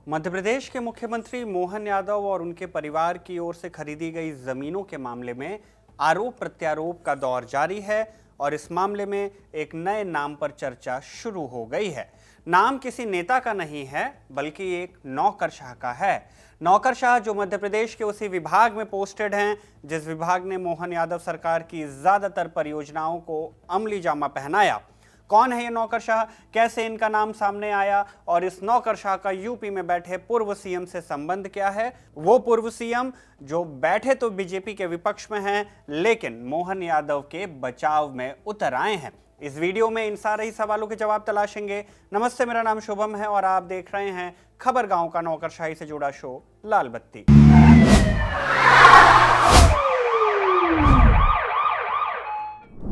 मध्य प्रदेश के मुख्यमंत्री मोहन यादव और उनके परिवार की ओर से खरीदी गई जमीनों के मामले में आरोप प्रत्यारोप का दौर जारी है और इस मामले में एक नए नाम पर चर्चा शुरू हो गई है। नाम किसी नेता का नहीं है बल्कि एक नौकरशाह का है। नौकरशाह जो मध्य प्रदेश के उसी विभाग में पोस्टेड हैं जिस विभाग ने मोहन यादव सरकार की ज्यादातर परियोजनाओं को अमली जामा पहनाया। कौन है ये नौकरशाह, कैसे इनका नाम सामने आया और इस नौकरशाह का यूपी में बैठे पूर्व सीएम से संबंध क्या है? वो पूर्व सीएम जो बैठे तो बीजेपी के विपक्ष में हैं लेकिन मोहन यादव के बचाव में उतर आए हैं। इस वीडियो में इन सारे ही सवालों के जवाब तलाशेंगे। नमस्ते, मेरा नाम शुभम है और आप देख रहे हैं खबर गांव का नौकरशाही से जुड़ा शो लाल बत्ती।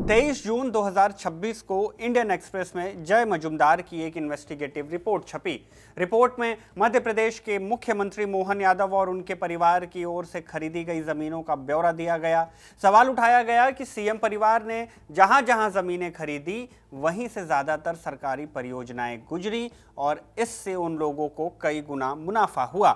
23 जून 2026 को इंडियन एक्सप्रेस में जय मजूमदार की एक इन्वेस्टिगेटिव रिपोर्ट छपी। रिपोर्ट में मध्य प्रदेश के मुख्यमंत्री मोहन यादव और उनके परिवार की ओर से खरीदी गई जमीनों का ब्यौरा दिया गया। सवाल उठाया गया कि सीएम परिवार ने जहां जहां जमीनें खरीदी वहीं से ज्यादातर सरकारी परियोजनाएं गुजरी और इससे उन लोगों को कई गुना मुनाफा हुआ।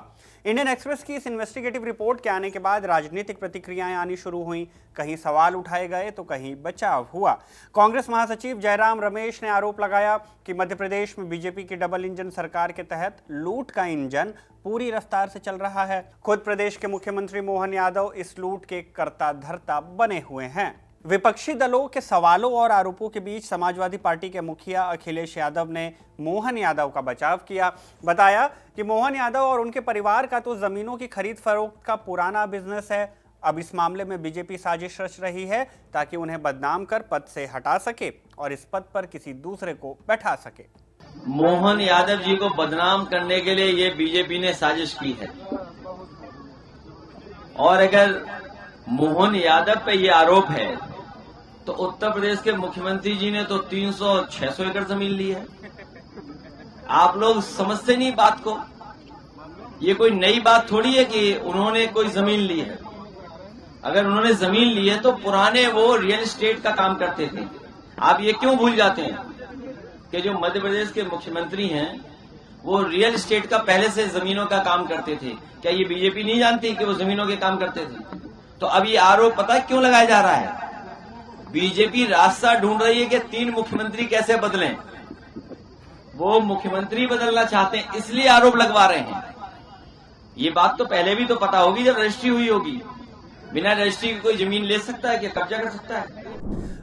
इंडियन एक्सप्रेस की इस इन्वेस्टिगेटिव रिपोर्ट के आने के बाद राजनीतिक प्रतिक्रियाएं आनी शुरू हुई। कहीं सवाल उठाए गए तो कहीं बचाव हुआ। कांग्रेस महासचिव जयराम रमेश ने आरोप लगाया कि मध्य प्रदेश में बीजेपी की डबल इंजन सरकार के तहत लूट का इंजन पूरी रफ्तार से चल रहा है। खुद प्रदेश के मुख्यमंत्री मोहन यादव इस लूट के कर्ता धर्ता बने हुए हैं। विपक्षी दलों के सवालों और आरोपों के बीच समाजवादी पार्टी के मुखिया अखिलेश यादव ने मोहन यादव का बचाव किया। बताया कि मोहन यादव और उनके परिवार का तो जमीनों की खरीद फरोख्त का पुराना बिजनेस है। अब इस मामले में बीजेपी साजिश रच रही है ताकि उन्हें बदनाम कर पद से हटा सके और इस पद पर किसी दूसरे को बैठा सके। मोहन यादव जी को बदनाम करने के लिए ये बीजेपी ने साजिश की है और अगर मोहन यादव पे ये आरोप है तो उत्तर प्रदेश के मुख्यमंत्री जी ने तो 300-600 एकड़ जमीन ली है। आप लोग समझते नहीं बात को। ये कोई नई बात थोड़ी है कि उन्होंने कोई जमीन ली है। अगर उन्होंने जमीन ली है तो पुराने वो रियल एस्टेट का काम करते थे। आप ये क्यों भूल जाते हैं कि जो मध्य प्रदेश के मुख्यमंत्री हैं वो रियल एस्टेट का पहले से जमीनों का काम करते थे। क्या ये बीजेपी नहीं जानती कि वो जमीनों के काम करते थे? तो अब ये आरोप पता है क्यों लगाया जा रहा है? बीजेपी रास्ता ढूंढ रही है कि 3 मुख्यमंत्री कैसे बदलें। वो मुख्यमंत्री बदलना चाहते हैं इसलिए आरोप लगवा रहे हैं। ये बात तो पहले भी तो पता होगी जब रजिस्ट्री हुई होगी। बिना रजिस्ट्री की कोई जमीन ले सकता है कि कब्जा कर सकता है?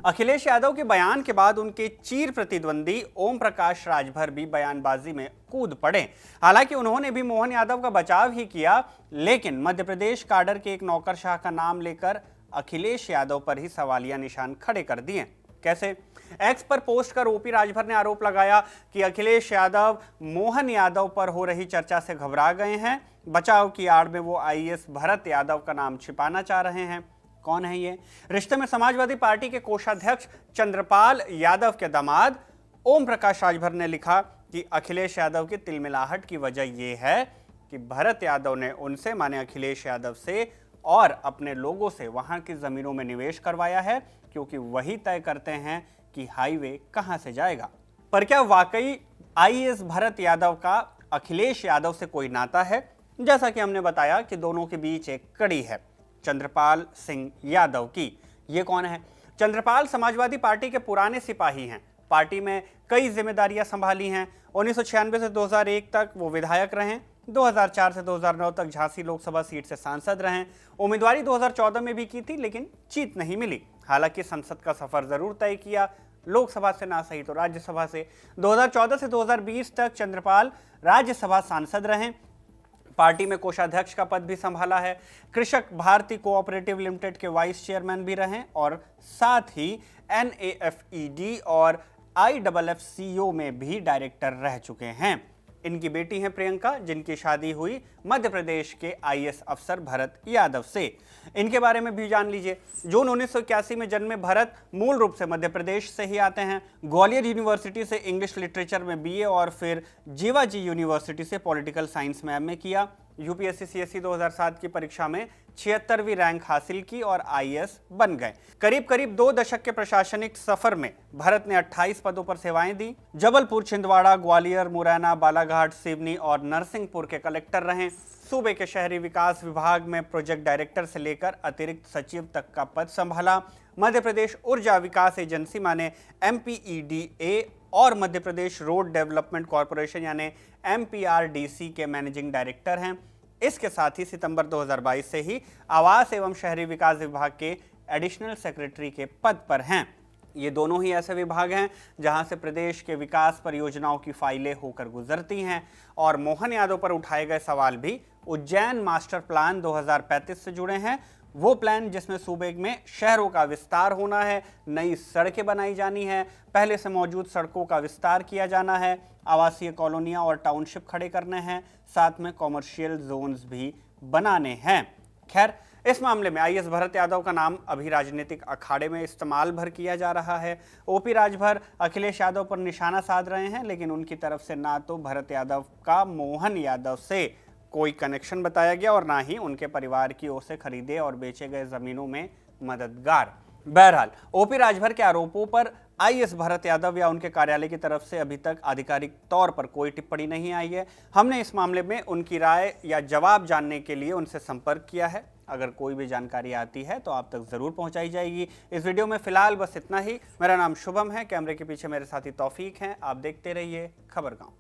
अखिलेश यादव के बयान के बाद उनके चीर प्रतिद्वंदी ओम प्रकाश राजभर भी बयानबाजी में कूद पड़े। हालांकि उन्होंने भी मोहन यादव का बचाव ही किया लेकिन मध्य प्रदेश काडर के एक नौकरशाह का नाम लेकर अखिलेश यादव पर ही सवालिया निशान खड़े कर दिए। कैसे? एक्स पर पोस्ट कर ओपी राजभर ने आरोप लगाया कि अखिलेश यादव मोहन यादव पर हो रही चर्चा से घबरा गए हैं। बचाव की आड़ में वो आईएएस भरत यादव का नाम छिपाना चाह रहे हैं। कौन है ये? रिश्ते में समाजवादी पार्टी के कोषाध्यक्ष चंद्रपाल यादव के दामाद ओम प्रकाश राजभर ने लिखा कि अखिलेश यादव की तिलमिलाहट की वजह यह है कि भरत यादव ने उनसे माने अखिलेश यादव से और अपने लोगों से वहां की जमीनों में निवेश करवाया है क्योंकि वही तय करते हैं कि हाईवे कहां से जाएगा। पर क्या वाकई आईएएस भरत यादव का अखिलेश यादव से कोई नाता है? जैसा कि हमने बताया कि दोनों के बीच एक कड़ी है चंद्रपाल सिंह यादव की। ये कौन है? चंद्रपाल समाजवादी पार्टी के पुराने सिपाही हैं। पार्टी में कई जिम्मेदारियां संभाली हैं। 1996 से 2001 तक वो विधायक रहे। 2004 से 2009 तक झांसी लोकसभा सीट से सांसद रहे। उम्मीदवारी 2014 में भी की थी लेकिन जीत नहीं मिली। हालांकि संसद का सफर जरूर तय किया, लोकसभा से ना सही तो राज्यसभा से। 2014 से 2020 तक चंद्रपाल राज्यसभा सांसद रहे। पार्टी में कोषाध्यक्ष का पद भी संभाला है। कृषक भारती कोऑपरेटिव लिमिटेड के वाइस चेयरमैन भी रहे और साथ ही NAFED और IFFCO में भी डायरेक्टर रह चुके हैं। इनकी बेटी हैं प्रियंका जिनकी शादी हुई मध्य प्रदेश के आईएएस अफसर भरत यादव से। इनके बारे में भी जान लीजिए। जून 1981 में जन्मे भरत मूल रूप से मध्य प्रदेश से ही आते हैं। ग्वालियर यूनिवर्सिटी से इंग्लिश लिटरेचर में BA और फिर जीवाजी यूनिवर्सिटी से पॉलिटिकल साइंस में MA किया। यूपीएससी सीएससी 2007 की परीक्षा में 76वीं रैंक हासिल की और आईएएस बन गए। करीब करीब 2 दशक के प्रशासनिक सफर में भरत ने 28 पदों पर सेवाएं दी। जबलपुर, छिंदवाड़ा, ग्वालियर, मुरैना, बालाघाट, सिवनी और नरसिंहपुर के कलेक्टर रहे। सूबे के शहरी विकास विभाग में प्रोजेक्ट डायरेक्टर से लेकर अतिरिक्त सचिव तक का पद संभाला। मध्य प्रदेश ऊर्जा विकास एजेंसी माने MPEDA और Madhya Pradesh road development corporation यानी MPRDC के मैनेजिंग डायरेक्टर हैं। इसके साथ ही सितंबर 2022 से ही आवास एवं शहरी विकास विभाग के एडिशनल सेक्रेटरी के पद पर हैं। ये दोनों ही ऐसे विभाग हैं जहां से प्रदेश के विकास परियोजनाओं की फाइलें होकर गुजरती हैं। और मोहन यादव पर उठाए गए सवाल भी उज्जैन मास्टर प्लान 2035 से जुड़े हैं। वो प्लान जिसमें सूबे में शहरों का विस्तार होना है, नई सड़कें बनाई जानी है, पहले से मौजूद सड़कों का विस्तार किया जाना है, आवासीय कॉलोनियां और टाउनशिप खड़े करने हैं, साथ में कॉमर्शियल जोन्स भी बनाने हैं। खैर, इस मामले में आईएएस भरत यादव का नाम अभी राजनीतिक अखाड़े में इस्तेमाल भर किया जा रहा है। ओपी राजभर अखिलेश यादव पर निशाना साध रहे हैं, लेकिन उनकी तरफ से ना तो भरत यादव का मोहन यादव से कोई कनेक्शन बताया गया और ना ही उनके परिवार की ओर से खरीदे और बेचे गए जमीनों में मददगार। बहरहाल, ओपी राजभर के आरोपों पर आईएएस भरत यादव या उनके कार्यालय की तरफ से अभी तक आधिकारिक तौर पर कोई टिप्पणी नहीं आई है। हमने इस मामले में उनकी राय या जवाब जानने के लिए उनसे संपर्क किया है। अगर कोई भी जानकारी आती है तो आप तक जरूर पहुंचाई जाएगी। इस वीडियो में फिलहाल बस इतना ही। मेरा नाम शुभम है, कैमरे के पीछे मेरे साथी तौफीक हैं। आप देखते रहिए खबर गांव।